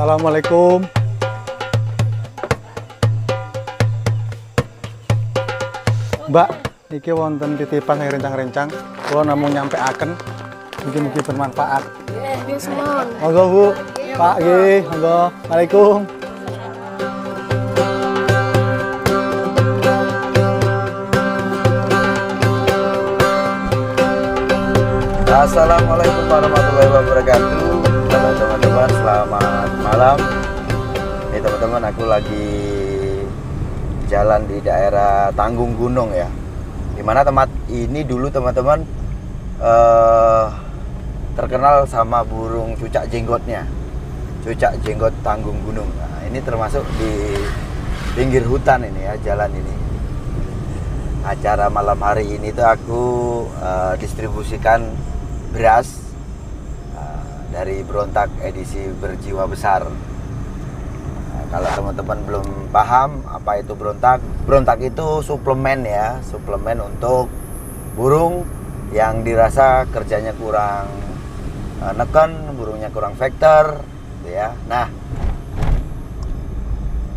Assalamualaikum. Mbak, niki wonten titipan rencang-rencang. Kula namung nyampeaken. Mugi-mugi bermanfaat. Monggo Bu. Pak nggih, monggo. Waalaikum. Assalamualaikum warahmatullahi wabarakatuh. Halo teman-teman, selamat malam. Ini teman-teman, aku lagi jalan di daerah Tanggung Gunung ya. Dimana tempat ini dulu teman-teman terkenal sama burung cucak jenggotnya. Cucak jenggot Tanggung Gunung. Nah, ini termasuk di pinggir hutan ini ya, jalan ini. Acara malam hari ini tuh aku distribusikan beras dari Berontak edisi berjiwa besar. Nah, kalau teman-teman belum paham apa itu Berontak, Berontak itu suplemen ya, suplemen untuk burung yang dirasa kerjanya kurang neken, burungnya kurang vektor, gitu ya. Nah,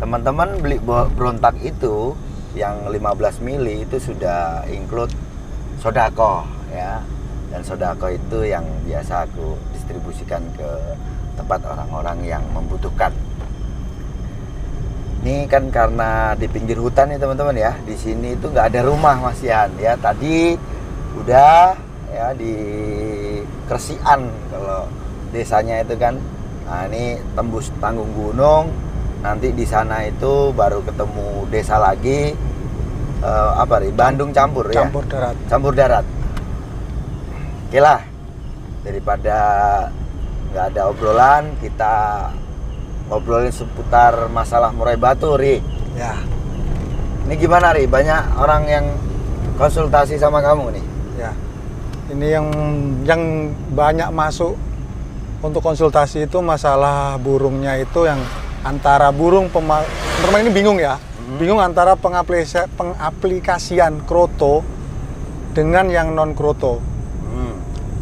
teman-teman beli Berontak itu yang 15 mili itu sudah include sodako ya. Dan sodako itu yang biasa aku distribusikan ke tempat orang-orang yang membutuhkan. Ini kan karena di pinggir hutan nih teman-teman ya. Di sini itu nggak ada rumah Mas Yan ya. Tadi udah ya di Kresian kalau desanya itu kan. Nah ini tembus Tanggung Gunung. Nanti di sana itu baru ketemu desa lagi. Apa nih? Bandung campur ya. Campur darat. Campur darat. Oke lah, daripada nggak ada obrolan, kita ngobrolin seputar masalah murai batu, Ri. Ya. Ini gimana, Ri? Banyak orang yang konsultasi sama kamu nih. Ya. Ini yang banyak masuk untuk konsultasi itu masalah burungnya itu yang antara burung teman ini bingung ya. Bingung antara pengaplikasian kroto dengan yang non kroto.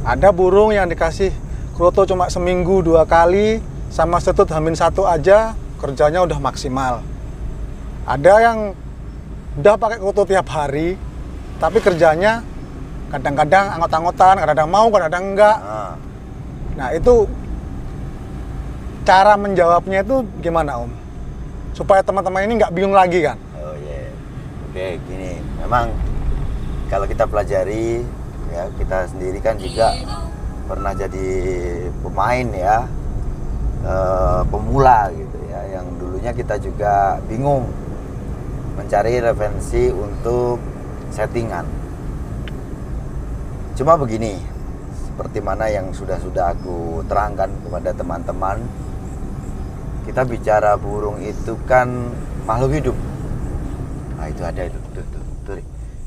Ada burung yang dikasih kroto cuma seminggu 2 kali sama setut H-1 aja kerjanya udah maksimal. Ada yang udah pakai kroto tiap hari tapi kerjanya kadang-kadang anggot-anggotan, kadang-kadang mau, kadang-kadang enggak. Nah itu cara menjawabnya itu gimana Om? Supaya teman-teman ini nggak bingung lagi kan? Oh iya, Oke gini, memang kalau kita pelajari ya, kita sendiri kan juga pernah jadi pemain ya, pemula gitu ya, yang dulunya kita juga bingung mencari referensi untuk settingan. Cuma begini, seperti mana yang sudah aku terangkan kepada teman-teman, kita bicara burung itu kan makhluk hidup. Nah itu ada itu, tuh,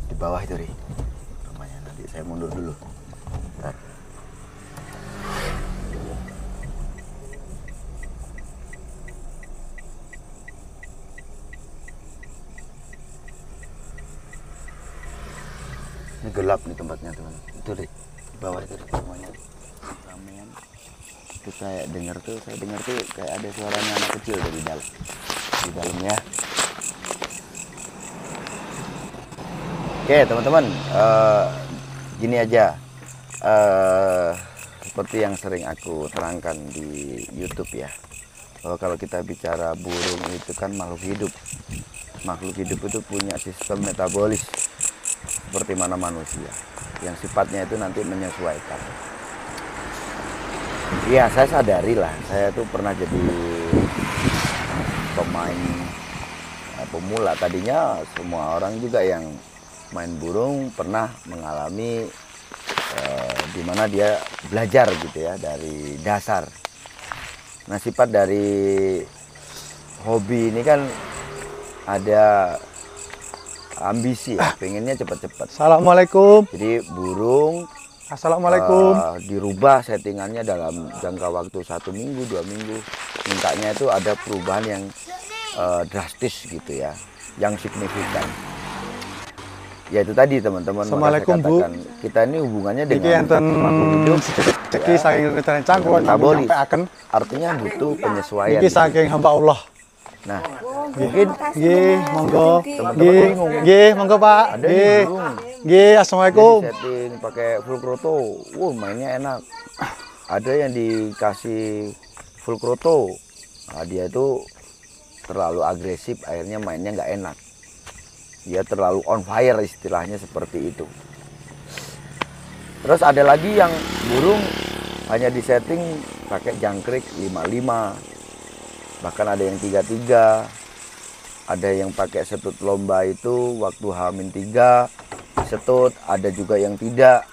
di bawah itu Ri. Saya mundur dulu. Bentar. Ini gelap nih tempatnya teman. Itu deh di bawah itu semuanya ramean. Itu saya dengar tuh kayak ada suaranya anak kecil dari dalam. Di dalam ya. Oke teman-teman. Gini aja, seperti yang sering aku terangkan di YouTube ya, bahwa kalau kita bicara burung itu kan makhluk hidup. Makhluk hidup itu punya sistem metabolis seperti mana manusia, yang sifatnya itu nanti menyesuaikan. Iya, saya sadari lah, saya tuh pernah jadi pemain pemula. Tadinya semua orang juga yang main burung pernah mengalami di mana dia belajar gitu ya dari dasar. Nah sifat dari hobi ini kan ada ambisi ya, pengennya cepat-cepat. Assalamualaikum. Jadi burung Assalamualaikum. Dirubah settingannya dalam jangka waktu 1 minggu 2 minggu. Mintanya itu ada perubahan yang drastis gitu ya, yang signifikan. Ya itu tadi teman-teman, Assalamualaikum Bu. Kita ini hubungannya dengan makhluk hidup rezeki saking rencang kula namung Metabolis. nyampeaken. Artinya butuh penyesuaian. Iki saking hamba Allah. Nah, mungkin Nggih, monggo. Nggih, monggo Pak. ada Nggih. nih burung Nggih, assalamualaikum. di setting pakai full kroto. Mainnya enak. Ada yang dikasih full kroto. Nah, dia itu terlalu agresif, akhirnya mainnya nggak enak. Dia terlalu on fire, istilahnya seperti itu. Terus ada lagi yang burung hanya disetting pakai jangkrik 55, bahkan ada yang 33, ada yang pakai setut lomba itu waktu H-3 setut, ada juga yang tidak.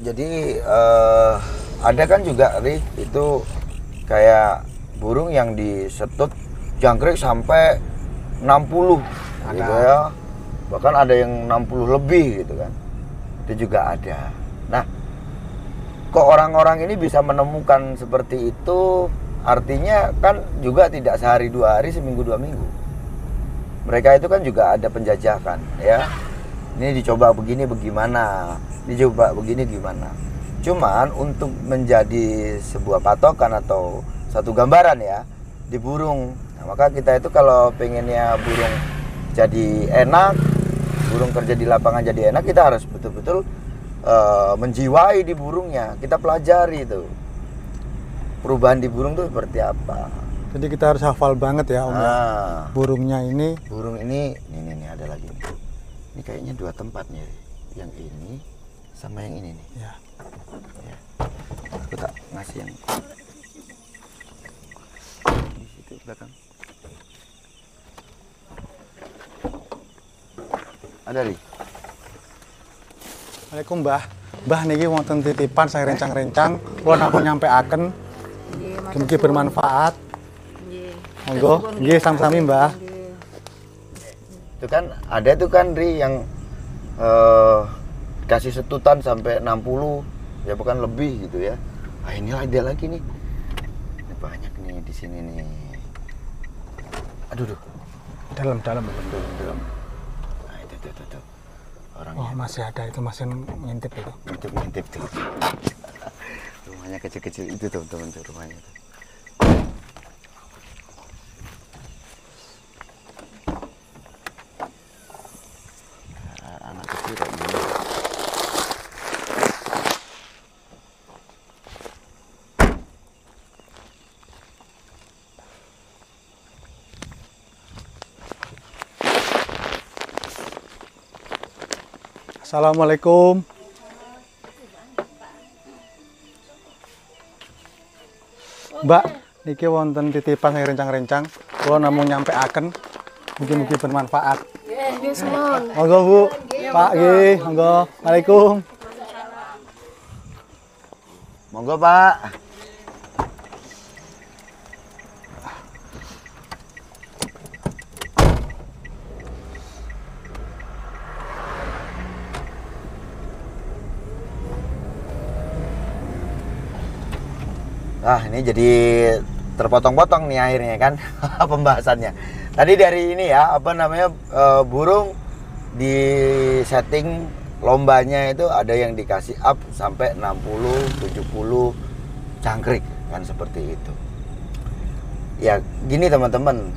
Jadi ada kan juga itu kayak burung yang disetut jangkrik sampai 60 gitu ya. Bahkan ada yang 60 lebih gitu kan. Itu juga ada. Nah, kok orang-orang ini bisa menemukan seperti itu, artinya kan juga tidak sehari 2 hari, seminggu 2 minggu. Mereka itu kan juga ada penjajakan ya. Ini dicoba begini bagaimana, dicoba begini gimana. Cuman untuk menjadi sebuah patokan atau satu gambaran ya di burung. Nah, maka kita itu kalau pengennya burung jadi enak, burung kerja di lapangan jadi enak, kita harus betul-betul menjiwai di burungnya. Kita pelajari itu perubahan di burung itu seperti apa. Jadi kita harus hafal banget ya Om. Nah, Burungnya ini. burung ini ada lagi nih. Ini kayaknya 2 tempat nih, yang ini sama yang ini nih. Ya. Ya. Aku tak ngasih yang di situ belakang. Ada nih. Assalamualaikum Mbah. Mbah niki wonten titipan saya rencang-rencang, kula namung nyampeaken. Mugi bermanfaat. Monggo, nggih sami-sami Mbah. Itu kan ada tuh kan Ri yang kasih setutan sampai 60 ya, bukan lebih gitu ya. Ah, ini ada lagi nih. Ini banyak nih di sini nih. Aduh. Dalam. Dalam. Nah, itu. Orangnya. Oh, masih ada itu, masih ngintip itu. Ngintip tuh. Rumahnya kecil-kecil itu teman-teman tuh rumahnya tuh. Anak kecil kayak gini. Assalamualaikum. Mbak, niki wonten titipan saya rencang-rencang, kula namung nyampeaken. Mugi-mugi bermanfaat. Monggo Bu. Pak nggih, monggo. Waalaikum. Monggo Pak. Nah, ini jadi terpotong-potong nih akhirnya kan pembahasannya. Tadi dari ini ya, burung di setting lombanya itu ada yang dikasih up sampai 60, 70 jangkrik kan, seperti itu. Ya, gini teman-teman.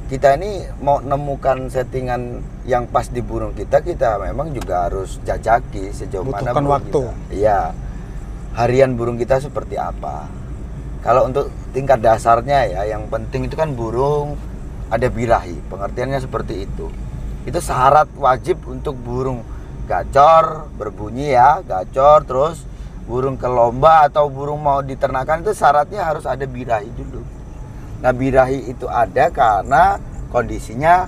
Kita ini mau nemukan settingan yang pas di burung kita memang juga harus jajaki sejauh mana Butuhkan burung waktu. kita. Iya. Harian burung kita seperti apa. Kalau untuk tingkat dasarnya ya, yang penting itu kan burung ada birahi, pengertiannya seperti itu. Itu syarat wajib untuk burung gacor, berbunyi ya, gacor, terus burung ke lomba atau burung mau diternakan itu syaratnya harus ada birahi dulu. Nah, birahi itu ada karena kondisinya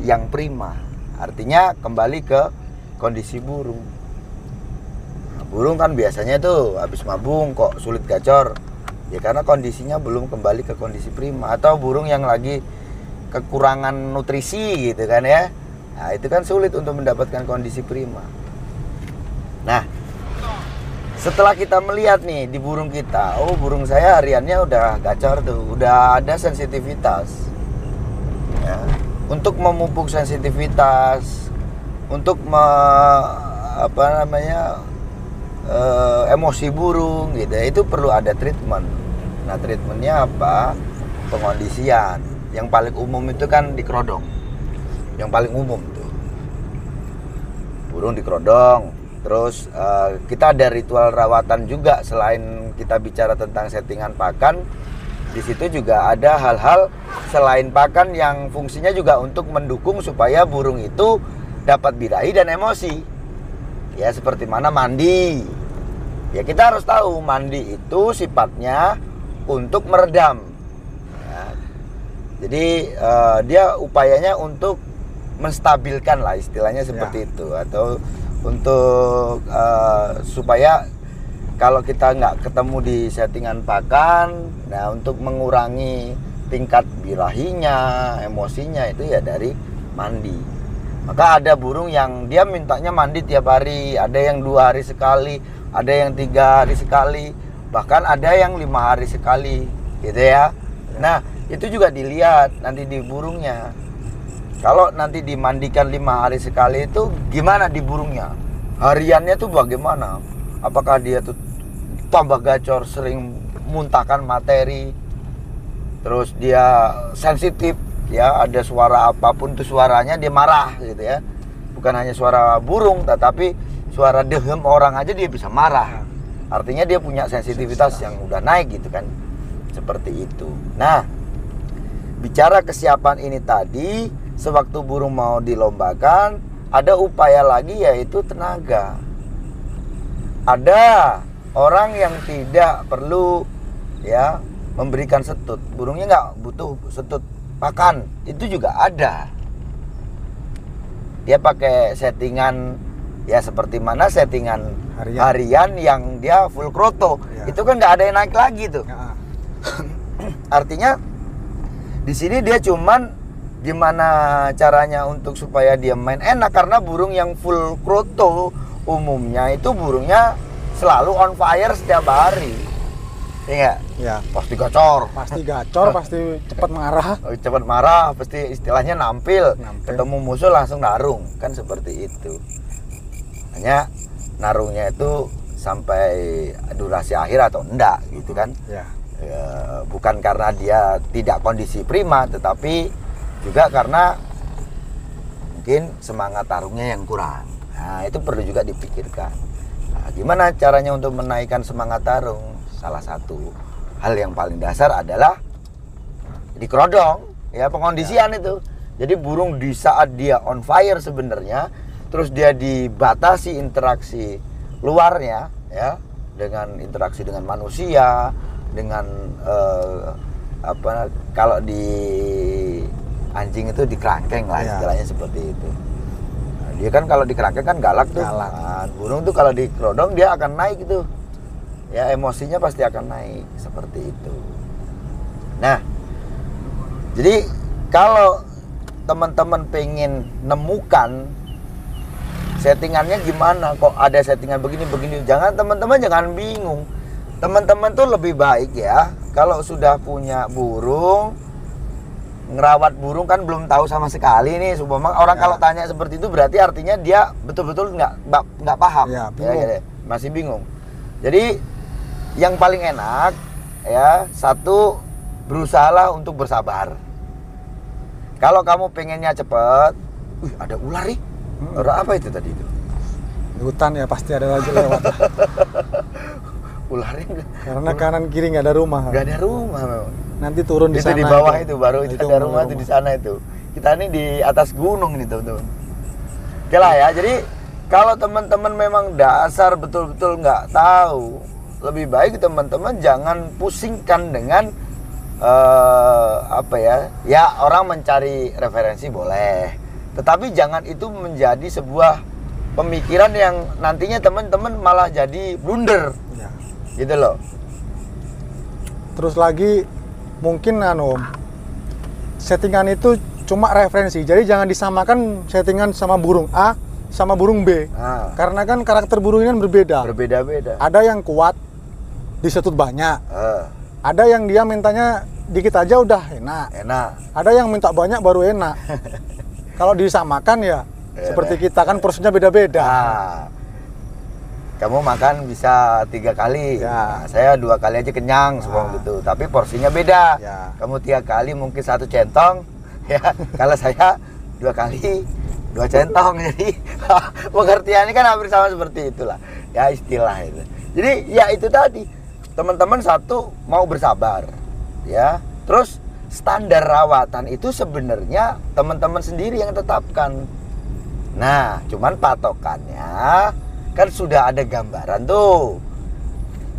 yang prima, artinya kembali ke kondisi burung. Burung kan biasanya tuh habis mabung kok sulit gacor, ya karena kondisinya belum kembali ke kondisi prima, atau burung yang lagi kekurangan nutrisi gitu kan ya. Nah, itu kan sulit untuk mendapatkan kondisi prima. Nah, setelah kita melihat nih di burung kita, oh burung saya hariannya udah gacor tuh, udah ada sensitivitas ya. Untuk memupuk sensitivitas, untuk emosi burung gitu ya, itu perlu ada treatment. Nah, treatmentnya apa? Pengondisian. Yang paling umum itu kan dikerodong. Yang paling umum tuh burung dikerodong. Terus kita ada ritual rawatan juga. Selain kita bicara tentang settingan pakan, di situ juga ada hal-hal selain pakan yang fungsinya juga untuk mendukung supaya burung itu dapat birahi dan emosi. Ya, seperti mana mandi. Ya, kita harus tahu mandi itu sifatnya untuk meredam. Ya. Jadi dia upayanya untuk menstabilkan lah, istilahnya seperti itu, atau untuk supaya kalau kita nggak ketemu di settingan pakan, nah untuk mengurangi tingkat birahinya, emosinya itu ya dari mandi. Maka ada burung yang dia mintanya mandi tiap hari, ada yang 2 hari sekali, ada yang 3 hari sekali, bahkan ada yang 5 hari sekali, gitu ya. Nah, itu juga dilihat nanti di burungnya. Kalau nanti dimandikan 5 hari sekali itu gimana di burungnya? Hariannya tuh bagaimana? Apakah dia tuh tambah gacor, sering muntahkan materi, terus dia sensitif, ya ada suara apapun tuh suaranya dia marah gitu ya. Bukan hanya suara burung, tetapi suara dehem orang aja dia bisa marah. Artinya dia punya sensitivitas yang udah naik gitu kan. Seperti itu. Nah, bicara kesiapan ini tadi, sewaktu burung mau dilombakan, ada upaya lagi yaitu tenaga. Ada orang yang tidak perlu ya memberikan setut. Burungnya nggak butuh setut pakan, itu juga ada. Dia pakai settingan ya seperti mana settingan harian yang dia full kroto. Ya. Itu kan nggak ada yang naik lagi tuh. Ya. Artinya di sini dia cuman gimana caranya untuk supaya dia main enak, karena burung yang full kroto umumnya itu burungnya selalu on fire setiap hari. Iya, ya. Pasti gacor. Pasti gacor, pasti cepat marah. Cepat marah, pasti istilahnya nampil. Ketemu musuh langsung narung, kan seperti itu. Hanya narungnya itu sampai durasi akhir atau enggak gitu kan. Ya. Ya, bukan karena dia tidak kondisi prima, tetapi juga karena mungkin semangat tarungnya yang kurang. Nah, itu perlu juga dipikirkan. Nah, gimana caranya untuk menaikkan semangat tarung? Salah satu hal yang paling dasar adalah dikerodong, ya pengondisian itu. Jadi burung di saat dia on fire sebenarnya, terus dia dibatasi interaksi luarnya, ya dengan interaksi dengan manusia, dengan kalau di anjing itu dikerangkeng lah istilahnya seperti itu. Nah, dia kan kalau dikerangkeng kan galak tuh. Nah, burung tuh kalau dikerodong dia akan naik itu. Ya emosinya pasti akan naik seperti itu. Nah, jadi kalau teman-teman pengen nemukan settingannya gimana, kok ada settingan begini, teman-teman jangan bingung. Teman-teman tuh lebih baik ya kalau sudah punya burung, ngerawat burung kan belum tahu sama sekali nih. Supaya orang kalau tanya seperti itu berarti artinya dia betul-betul nggak paham, ya, masih bingung. Jadi yang paling enak ya, satu, berusahalah untuk bersabar. Kalau kamu pengennya cepet, ada ular nih. Ular apa itu tadi itu? Di hutan ya pasti ada lagi lewat. Ularnya karena kanan kiri nggak ada rumah. Nggak ada rumah memang. Nanti turun di sana. Itu di bawah itu baru itu ada rumah itu di sana itu. Kita ini di atas gunung nih teman-teman. Oke lah ya. Jadi kalau teman-teman memang dasar betul-betul nggak tahu, lebih baik teman-teman jangan pusingkan dengan ya orang mencari referensi boleh, tetapi jangan itu menjadi sebuah pemikiran yang nantinya teman-teman malah jadi blunder. Ya. Gitu loh. Terus lagi mungkin settingan itu cuma referensi. Jadi jangan disamakan settingan sama burung A sama burung B. Karena kan karakter burung ini berbeda. Berbeda-beda. Ada yang kuat disetut banyak. Ada yang dia mintanya dikit aja udah enak. Ada yang minta banyak baru enak. Kalau disamakan ya seperti kita kan porsinya beda-beda. kamu makan bisa 3 kali. Ya. Nah, saya 2 kali aja kenyang, semua gitu. Tapi porsinya beda. Ya. Kamu 3 kali mungkin 1 centong, ya. Kalau saya 2 kali 2 centong. Jadi pengertiannya kan hampir sama seperti itulah. Ya istilah itu. Jadi ya itu tadi. Teman-teman satu mau bersabar, ya. Terus standar rawatan itu sebenarnya teman-teman sendiri yang tetapkan. Nah, cuman patokannya kan sudah ada gambaran tuh.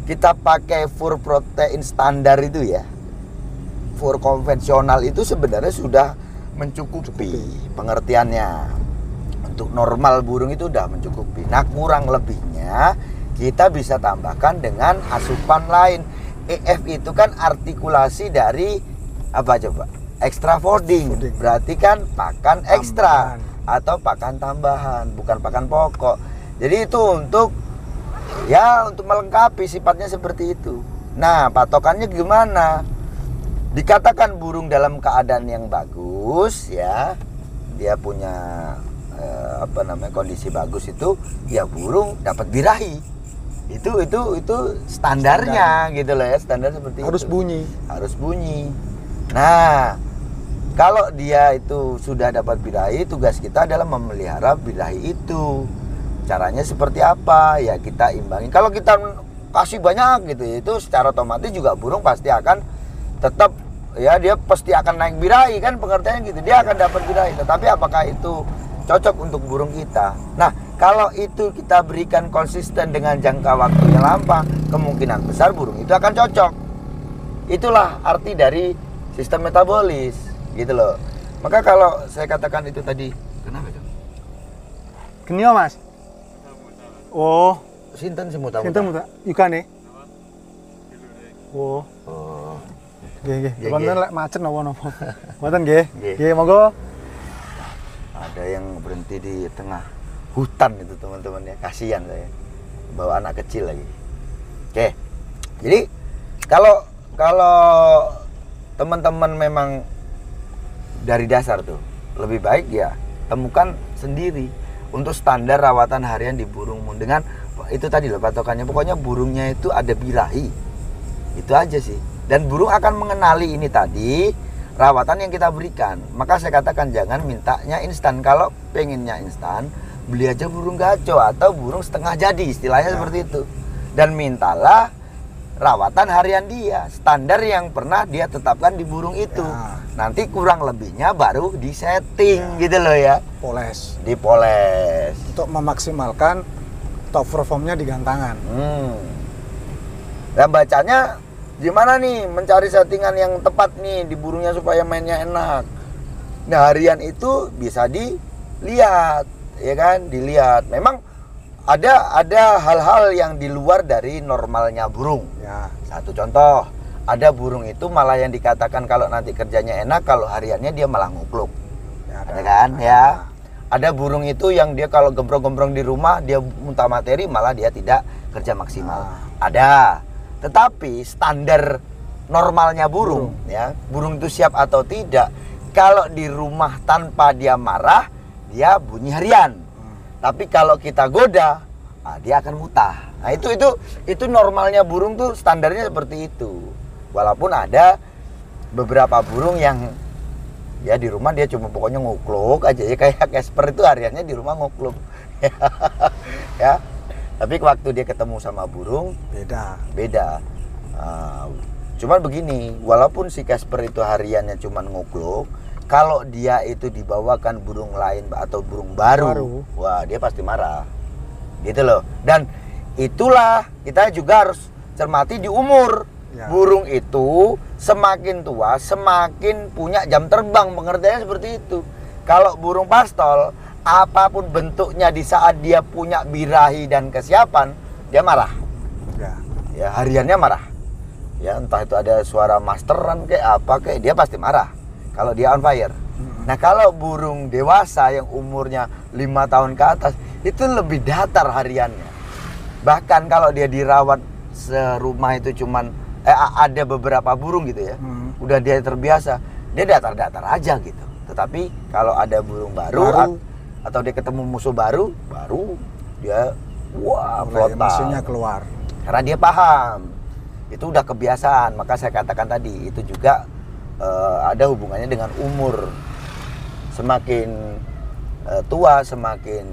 Kita pakai fur protein standar itu ya. Fur konvensional itu sebenarnya sudah mencukupi pengertiannya. Untuk normal burung itu udah mencukupi. Nah, kurang lebihnya kita bisa tambahkan dengan asupan lain. EF itu kan artikulasi dari apa coba? Extra fooding. Berarti kan pakan ekstra atau pakan tambahan, bukan pakan pokok. Jadi itu untuk melengkapi, sifatnya seperti itu. Nah, patokannya gimana? Dikatakan burung dalam keadaan yang bagus, ya, dia punya kondisi bagus itu, ya burung dapat birahi. Itu standarnya gitu loh ya, standar seperti Harus itu. Harus bunyi. Nah, kalau dia itu sudah dapat birahi, tugas kita adalah memelihara birahi itu. Caranya seperti apa? Ya kita imbangin. Kalau kita kasih banyak gitu, itu secara otomatis juga burung pasti akan tetap, ya dia pasti akan naik birahi kan, pengertiannya gitu. Dia akan dapat birahi. Tetapi apakah itu cocok untuk burung kita? Nah, kalau itu kita berikan konsisten dengan jangka waktu yang lama, kemungkinan besar burung itu akan cocok. Itulah arti dari sistem metabolis, gitu loh. Maka kalau saya katakan itu tadi, kenapa itu? Genio mas. Oh, Sinten semuta. sinten muta? Ikan nih. Oh, Oh. nggih. Nggih, Wonten nggih. lek macet napa-napa. Wonten nggih. Nggih. Nggih, monggo. Ada yang berhenti di tengah hutan itu teman-teman ya, kasihan saya. Bawa anak kecil lagi. Oke. Jadi kalau teman-teman memang dari dasar tuh lebih baik ya temukan sendiri untuk standar rawatan harian di burungmu dengan itu tadi loh patokannya. Pokoknya burungnya itu ada birahi. Itu aja sih. Dan burung akan mengenali ini tadi rawatan yang kita berikan. Maka saya katakan jangan mintanya instan. Kalau pengennya instan, beli aja burung gaco atau burung setengah jadi, istilahnya seperti itu. Dan mintalah rawatan harian dia, standar yang pernah dia tetapkan di burung itu. Nanti kurang lebihnya baru disetting gitu loh ya. Poles. Dipoles. Untuk memaksimalkan top performnya di gantangan. Dan bacanya gimana nih mencari settingan yang tepat nih di burungnya supaya mainnya enak. Nah, harian itu bisa dilihat, ya kan? Dilihat. Memang ada hal-hal yang di luar dari normalnya burung. Ya. Satu contoh, ada burung itu malah yang dikatakan kalau nanti kerjanya enak, kalau hariannya dia malah ngukluk. Ya, Ada kan? Ya. Ada burung itu yang dia kalau gembrong-gembrong di rumah, dia muntah materi, malah dia tidak kerja maksimal. Ada. Tetapi standar normalnya burung, ya, burung itu siap atau tidak. Kalau di rumah tanpa dia marah, dia bunyi harian. Tapi kalau kita goda, dia akan mutah. Nah, itu normalnya burung tuh standarnya seperti itu. Walaupun ada beberapa burung yang ya di rumah dia cuma pokoknya ngukluk aja ya, kayak Casper itu hariannya di rumah ngukluk. Ya. Tapi waktu dia ketemu sama burung beda. Cuman begini, walaupun si Casper itu hariannya cuma ngukluk, kalau dia itu dibawakan burung lain atau burung baru, wah dia pasti marah. Gitu loh. Dan itulah kita juga harus cermati di umur. Ya. Burung itu semakin tua semakin punya jam terbang, pengertiannya seperti itu. Kalau burung pastol, apapun bentuknya di saat dia punya birahi dan kesiapan, dia marah. Ya, hariannya marah. Ya, entah itu ada suara masteran kayak apa kayak, dia pasti marah kalau dia on fire. Nah, kalau burung dewasa yang umurnya 5 tahun ke atas, itu lebih datar hariannya. Bahkan kalau dia dirawat serumah itu cuman ada beberapa burung gitu ya. Udah dia terbiasa, dia datar-datar aja gitu. Tetapi kalau ada burung baru atau dia ketemu musuh baru dia wah mulai frontal. emosinya keluar. Karena dia paham, itu udah kebiasaan. Maka saya katakan tadi, itu juga ada hubungannya dengan umur. Semakin tua, semakin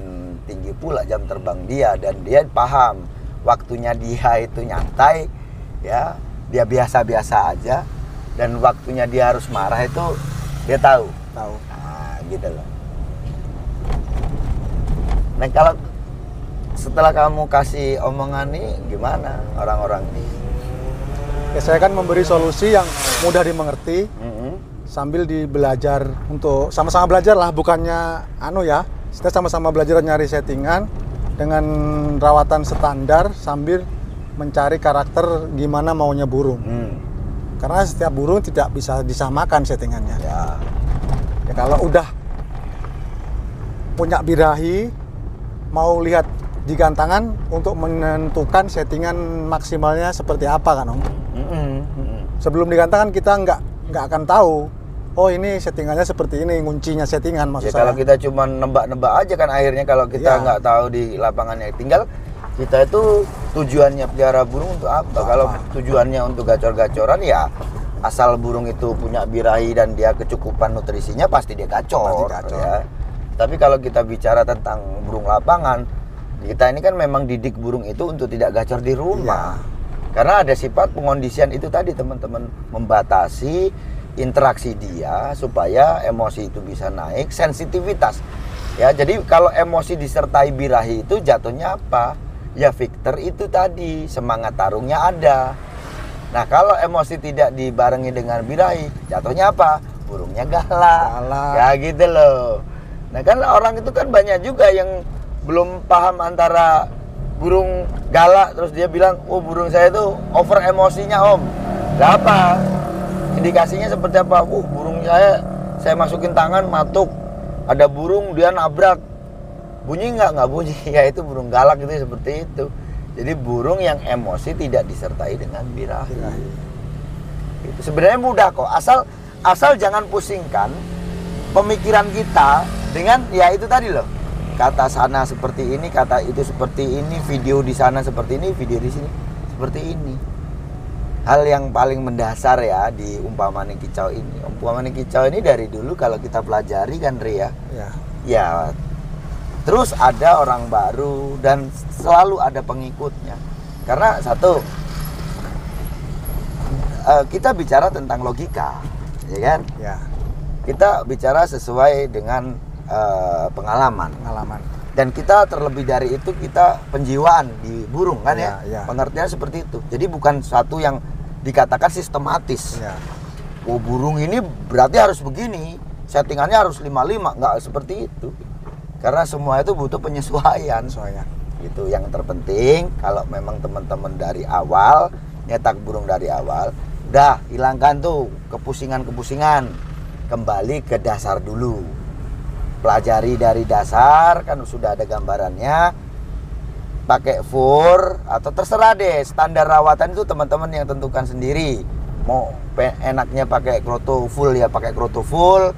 tinggi pula jam terbang dia, dan dia paham waktunya dia itu nyantai, ya, dia biasa-biasa aja, dan waktunya dia harus marah itu dia tahu. Nah, gitu loh. Nah, kalau setelah kamu kasih omongan nih, gimana orang-orang nih? Ya, saya kan memberi solusi yang mudah dimengerti, sambil dibelajar, untuk sama-sama belajar lah, bukannya kita sama-sama belajar nyari settingan dengan rawatan standar sambil mencari karakter gimana maunya burung. Karena setiap burung tidak bisa disamakan settingannya. Ya. Ya, kalau udah punya birahi, mau lihat di gantangan untuk menentukan settingan maksimalnya seperti apa kan Om. Sebelum digantangan kita nggak akan tahu, oh ini settingannya seperti ini, nguncinya settingan maksud saya. Kalau kita cuma nebak-nebak aja kan akhirnya, kalau kita nggak tahu di lapangannya. Tinggal kita itu tujuannya pelihara burung untuk apa? Kalau tujuannya untuk gacor-gacoran, ya asal burung itu punya birahi dan dia kecukupan nutrisinya, pasti dia gacor. Ya. Tapi kalau kita bicara tentang burung lapangan, kita ini kan memang didik burung itu untuk tidak gacor di rumah. Karena ada sifat pengondisian itu tadi, teman-teman, membatasi interaksi dia supaya emosi itu bisa naik, sensitivitas. Ya, jadi kalau emosi disertai birahi itu jatuhnya apa? Ya Victor itu tadi, semangat tarungnya ada. Nah, kalau emosi tidak dibarengi dengan birahi, jatuhnya apa? Burungnya galak. Ya gitu loh. Nah, kan orang itu kan banyak juga yang belum paham antara burung galak terus dia bilang, oh burung saya itu over emosinya Om. Lah apa? Indikasinya seperti apa? Burung saya masukin tangan matuk, ada burung dia nabrak, bunyi nggak bunyi. Ya itu burung galak, itu seperti itu. Jadi burung yang emosi tidak disertai dengan birahi. Itu sebenarnya mudah kok, asal jangan pusingkan pemikiran kita dengan ya itu tadi loh, kata sana seperti ini, kata itu seperti ini, video di sana seperti ini, video di sini seperti ini. Hal yang paling mendasar ya di umpamaning kicau ini. Umpamaning kicau ini dari dulu kalau kita pelajari kan Ria, ya terus ada orang baru dan selalu ada pengikutnya. Karena satu, kita bicara tentang logika, ya kan? Ya. Kita bicara sesuai dengan pengalaman. Dan kita terlebih dari itu, kita penjiwaan di burung kan ya. Pengertian seperti itu. Jadi bukan satu yang dikatakan sistematis. Oh burung ini berarti harus begini, settingannya harus 55, nggak seperti itu. Karena semua itu butuh penyesuaian. Itu yang terpenting. Kalau memang teman-teman dari awal nyetak burung dari awal, udah hilangkan tuh kepusingan-kepusingan, kembali ke dasar dulu. Pelajari dari dasar, kan sudah ada gambarannya. Pakai fur atau terserah deh, standar rawatan itu teman-teman yang tentukan sendiri. Mau enaknya pakai kroto full ya pakai kroto full,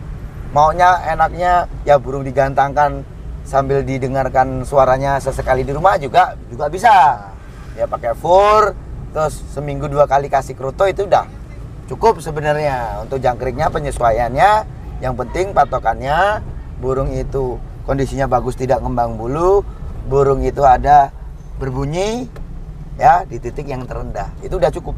maunya enaknya ya burung digantangkan sambil didengarkan suaranya sesekali di rumah juga bisa. Ya pakai fur, terus seminggu 2 kali kasih kroto, itu udah cukup sebenarnya. Untuk jangkriknya penyesuaiannya, yang penting patokannya burung itu kondisinya bagus, tidak ngembang bulu, burung itu ada berbunyi ya di titik yang terendah, itu udah cukup.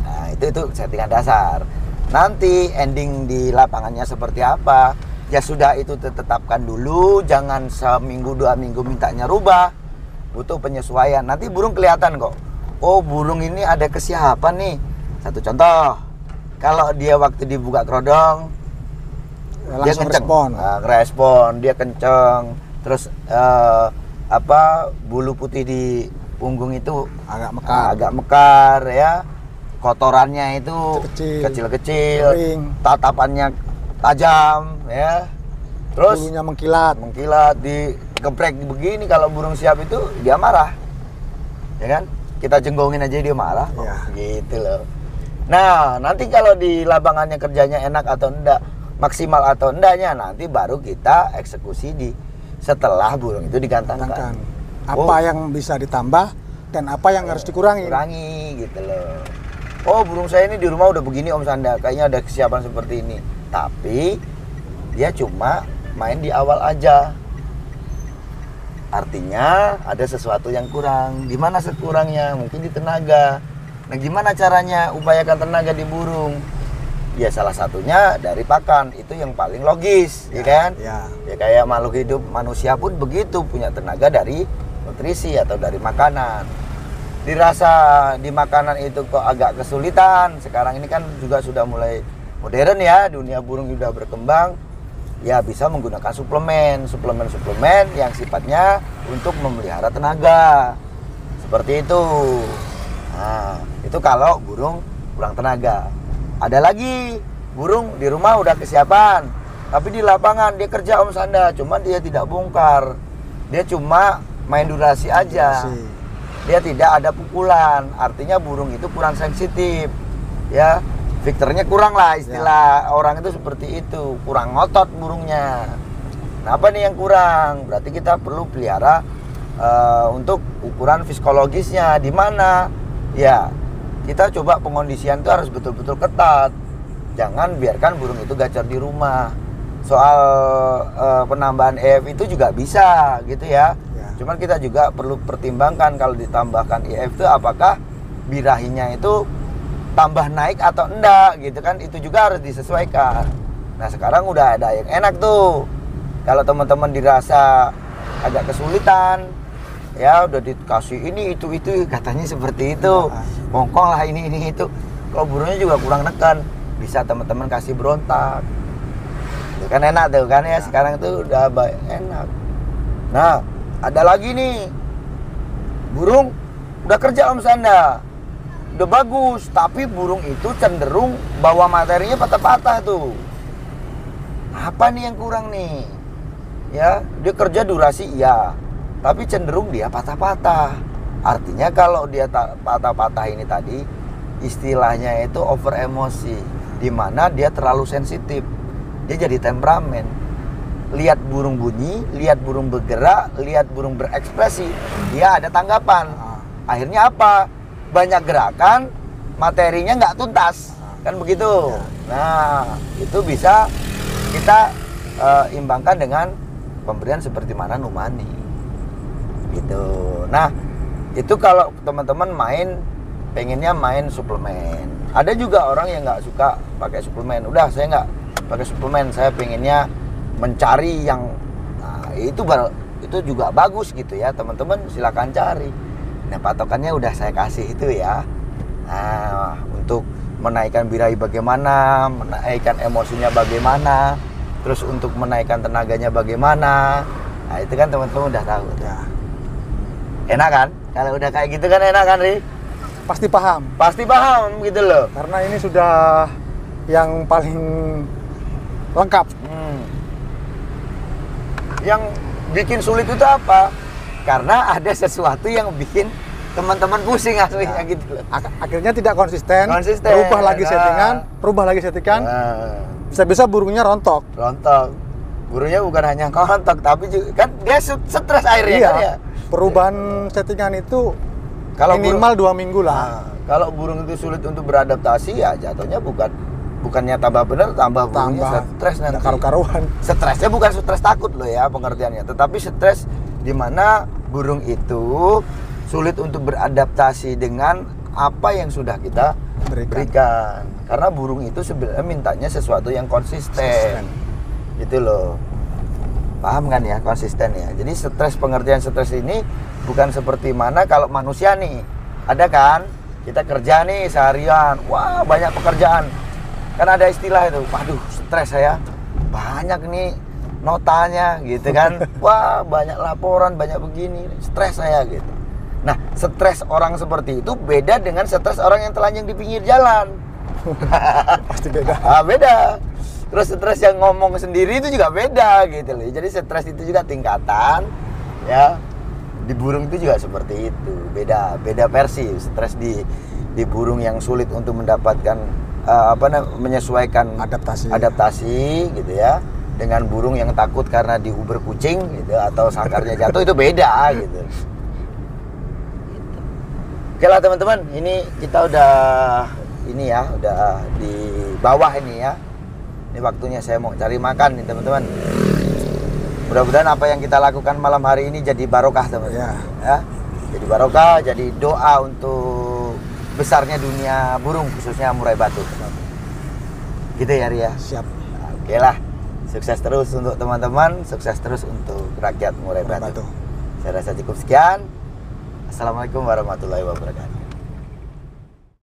Nah itu settingan dasar. Nanti ending di lapangannya seperti apa, ya sudah itu ditetapkan dulu. Jangan seminggu 2 minggu mintanya rubah, butuh penyesuaian. Nanti burung kelihatan kok, oh burung ini ada kesiapan nih. Satu contoh, kalau dia waktu dibuka kerodong dia kenceng, respon dia kenceng, terus bulu putih di punggung itu agak mekar ya, kotorannya itu kecil-kecil, tatapannya tajam ya, terus bulunya mengkilat digeprek begini. Kalau burung siap itu dia marah, ya kan? Kita jenggongin aja dia marah, gitu loh. Nah nanti kalau di lapangannya kerjanya enak atau enggak, maksimal atau enggaknya, nanti baru kita eksekusi setelah burung itu digantangkan. apa yang bisa ditambah dan apa yang harus dikurangi. Kurangi gitu loh. Oh, burung saya ini di rumah udah begini Om Sanda, kayaknya ada kesiapan seperti ini. Tapi dia cuma main di awal aja. Artinya ada sesuatu yang kurang. Di mana sekurangnya? Mungkin di tenaga. Nah, gimana caranya upayakan tenaga di burung? Ya salah satunya dari pakan, itu yang paling logis, ya kan? Ya. Ya kayak makhluk hidup manusia pun begitu, punya tenaga dari nutrisi atau dari makanan. Dirasa di makanan itu kok agak kesulitan. Sekarang ini kan juga sudah mulai modern ya, dunia burung sudah berkembang. Ya bisa menggunakan suplemen yang sifatnya untuk memelihara tenaga. Seperti itu. Nah, itu kalau burung kurang tenaga. Ada lagi burung di rumah udah kesiapan, tapi di lapangan dia kerja Om Sanda, cuma dia tidak bongkar. Dia cuma main durasi aja. Dia tidak ada pukulan, artinya burung itu kurang sensitif, ya, Victornya kurang lah, istilah orang itu seperti itu, kurang ngotot burungnya. Nah, apa nih yang kurang? Berarti kita perlu pelihara untuk ukuran psikologisnya di mana, ya, kita coba pengondisian itu harus betul-betul ketat, jangan biarkan burung itu gacor di rumah. Soal penambahan EF itu juga bisa, gitu ya. Cuman kita juga perlu pertimbangkan kalau ditambahkan IF itu apakah birahinya itu tambah naik atau enggak gitu kan, itu juga harus disesuaikan. Nah sekarang udah ada yang enak tuh. Kalau teman-teman dirasa agak kesulitan, ya udah dikasih ini itu katanya seperti itu, bongkong lah ini itu. Kalau burungnya juga kurang nekan, bisa teman-teman kasih berontak. Itu kan enak tuh kan ya, sekarang itu udah enak. Nah ada lagi nih, burung udah kerja Om Sanda, udah bagus, tapi burung itu cenderung bawa materinya patah-patah tuh. Apa nih yang kurang nih? Ya, dia kerja durasi iya, tapi cenderung dia patah-patah. Artinya kalau dia patah-patah ini tadi, istilahnya itu over emosi, di mana dia terlalu sensitif, dia jadi temperamen. Lihat burung bunyi, lihat burung bergerak, lihat burung berekspresi, dia ada tanggapan. Akhirnya apa? Banyak gerakan, materinya nggak tuntas, kan begitu. Nah, itu bisa kita imbangkan dengan pemberian seperti mana Numani, gitu. Nah, itu kalau teman-teman pengennya main suplemen. Ada juga orang yang nggak suka pakai suplemen. Udah, saya nggak pakai suplemen, saya pengennya mencari yang itu juga bagus gitu ya, teman-teman silakan cari. Nah patokannya udah saya kasih itu ya. Nah untuk menaikkan birahi bagaimana, menaikkan emosinya bagaimana, terus untuk menaikkan tenaganya bagaimana, nah itu kan teman-teman udah tahu ya. Enak kan? Kalau udah kayak gitu kan enak kan, Ri? Pasti paham gitu loh. Karena ini sudah yang paling lengkap. Yang bikin sulit itu apa? Karena ada sesuatu yang bikin teman-teman pusing aslinya gitu loh. Akhirnya tidak konsisten. Rubah lagi settingan. Bisa-bisa burungnya rontok. Burungnya bukan hanya rontok, tapi juga kan dia stres airnya kan ya. Perubahan settingan itu kalau minimal 2 minggu lah. Kalau burung itu sulit untuk beradaptasi, ya jatuhnya bukannya tambah benar, tambah burungnya stres nanti. Karu-karuan. Stresnya bukan stres takut loh ya pengertiannya, tetapi stres di mana burung itu sulit untuk beradaptasi dengan apa yang sudah kita berikan. Karena burung itu sebenarnya mintanya sesuatu yang konsisten. Gitu loh. Paham kan ya, konsisten ya. Jadi pengertian stres ini bukan seperti mana kalau manusia nih. Ada kan? Kita kerja nih seharian, wah banyak pekerjaan. Kan ada istilah itu, waduh stres saya, banyak nih notanya gitu kan. Wah banyak laporan, banyak begini, stres saya gitu. Nah stres orang seperti itu beda dengan stres orang yang telanjang di pinggir jalan. Pasti beda. Beda. Terus stres yang ngomong sendiri itu juga beda gitu loh. Jadi stres itu juga tingkatan ya. Di burung itu juga seperti itu, beda versi. Stres di burung yang sulit untuk mendapatkan menyesuaikan adaptasi gitu ya, dengan burung yang takut karena diuber kucing gitu atau sangkarnya jatuh, itu beda gitu. Oke lah teman-teman, ini kita udah di bawah ini ya. Ini waktunya saya mau cari makan nih teman-teman. Mudah-mudahan apa yang kita lakukan malam hari ini jadi barokah teman-teman. Ya. Jadi barokah, jadi doa untuk besarnya dunia burung, khususnya murai batu. Gitu ya Ria. Siap. Oke lah, sukses terus untuk teman-teman, sukses terus untuk rakyat murai batu. Saya rasa cukup sekian. Assalamualaikum warahmatullahi wabarakatuh.